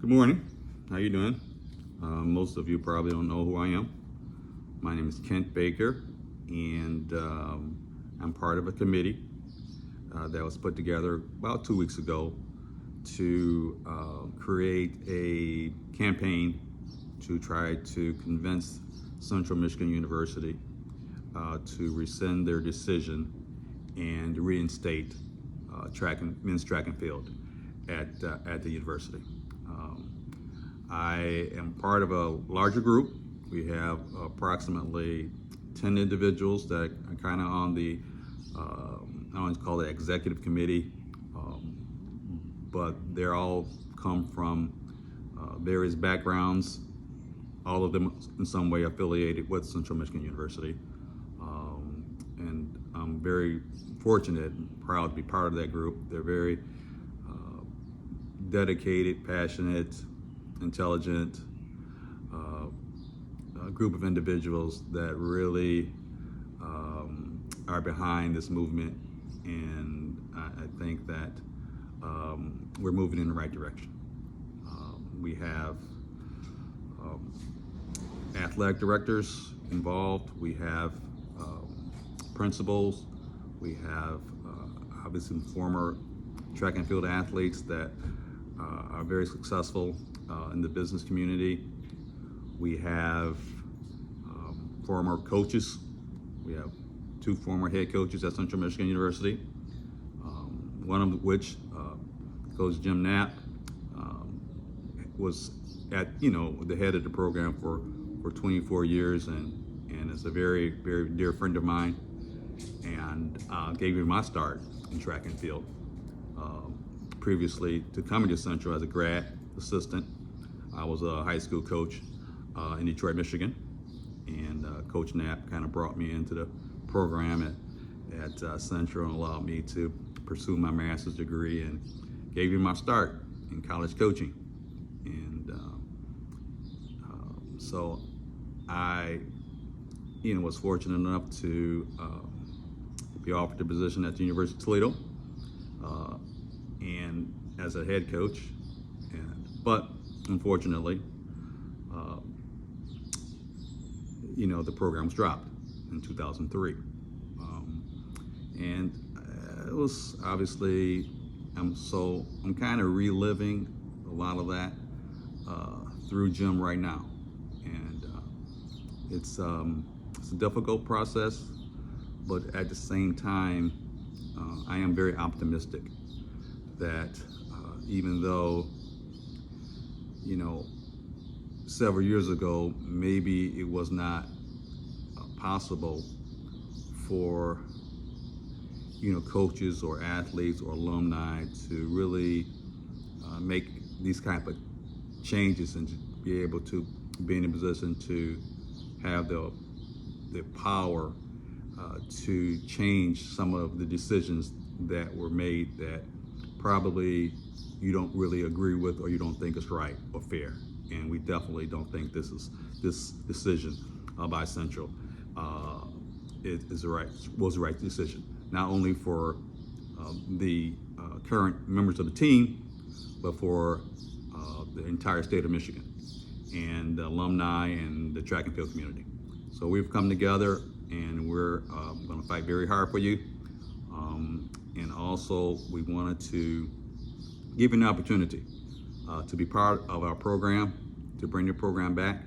Good morning. How you doing? Most of you probably don't know who I am. My name is Kent Baker, and I'm part of a committee that was put together about 2 weeks ago to create a campaign to try to convince Central Michigan University to rescind their decision and reinstate men's track and field at the university. I am part of a larger group. We have approximately 10 individuals that are kind of on the, I don't call it executive committee, but they're all come from various backgrounds, all of them in some way affiliated with Central Michigan University. And I'm very fortunate and proud to be part of that group. They're very dedicated, passionate, intelligent group of individuals that really are behind this movement, and I think that we're moving in the right direction. We have athletic directors involved, we have principals, we have obviously former track and field athletes that are very successful in the business community. We have former coaches. We have 2 former head coaches at Central Michigan University, one of which, Coach Jim Knapp, was at the head of the program for 24 years, and is a very, very dear friend of mine, and gave me my start in track and field. Previously to coming to Central as a grad assistant, I was a high school coach in Detroit, Michigan, and Coach Knapp kind of brought me into the program at Central and allowed me to pursue my master's degree and gave me my start in college coaching. And so I was fortunate enough to be offered a position at the University of Toledo and as a head coach, but unfortunately the program was dropped in 2003, and it was obviously I'm kind of reliving a lot of that through Jim right now, and it's a difficult process, but at the same time I am very optimistic that even though several years ago maybe it was not possible for coaches or athletes or alumni to really make these kind of changes and to be able to be in a position to have the power to change some of the decisions that were made that probably you don't really agree with or you don't think is right or fair. And we definitely don't think this decision by Central was the right decision, not only for the current members of the team, but for the entire state of Michigan and the alumni and the track and field community. So we've come together, and we're going to fight very hard for you. And also, we wanted to give you an opportunity to be part of our program, to bring the program back.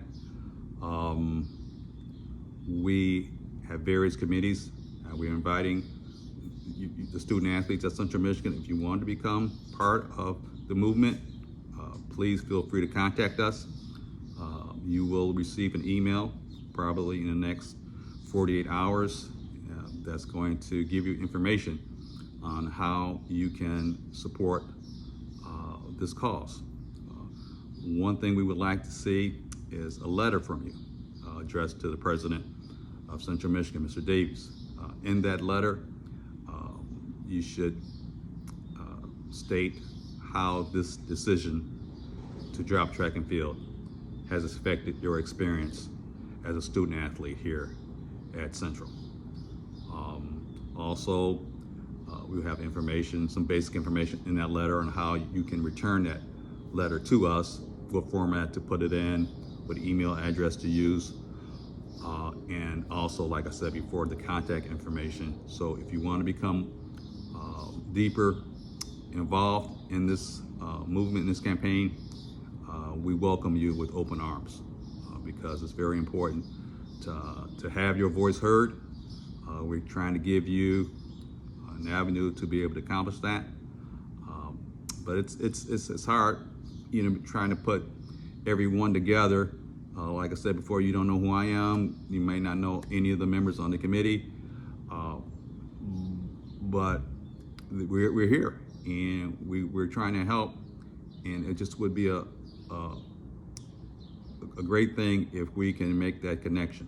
We have various committees. We're inviting the student athletes at Central Michigan. If you want to become part of the movement, please feel free to contact us. You will receive an email probably in the next 48 hours that's going to give you information on how you can support this cause. One thing we would like to see is a letter from you addressed to the president of Central Michigan, Mr. Davies. In that letter, you should state how this decision to drop track and field has affected your experience as a student athlete here at Central. Also, we have information, some basic information in that letter on how you can return that letter to us, what format to put it in, what email address to use, and also, like I said before, the contact information. So if you want to become deeper involved in this movement, in this campaign, we welcome you with open arms, because it's very important to have your voice heard. We're trying to give you an avenue to be able to accomplish that. But it's hard, you know, trying to put everyone together. Like I said before, you don't know who I am. You may not know any of the members on the committee, but we're here and we're trying to help. And it just would be a great thing if we can make that connection.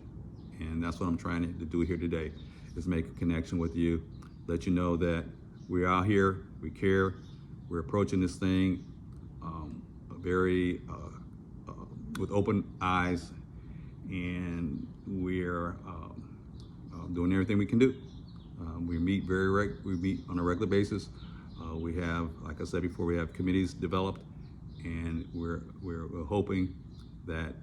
And that's what I'm trying to do here today, is make a connection with you, let you know that we're out here, we care, we're approaching this thing very with open eyes, and we're doing everything we can do. We meet we meet on a regular basis. We have, like I said before, we have committees developed, and we're hoping that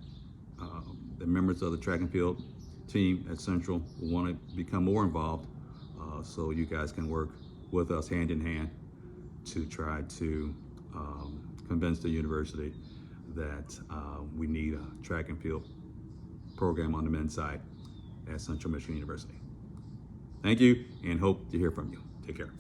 the members of the track and field team at Central will want to become more involved, so you guys can work with us hand in hand to try to convince the university that we need a track and field program on the men's side at Central Michigan University. Thank you, and hope to hear from you. Take care.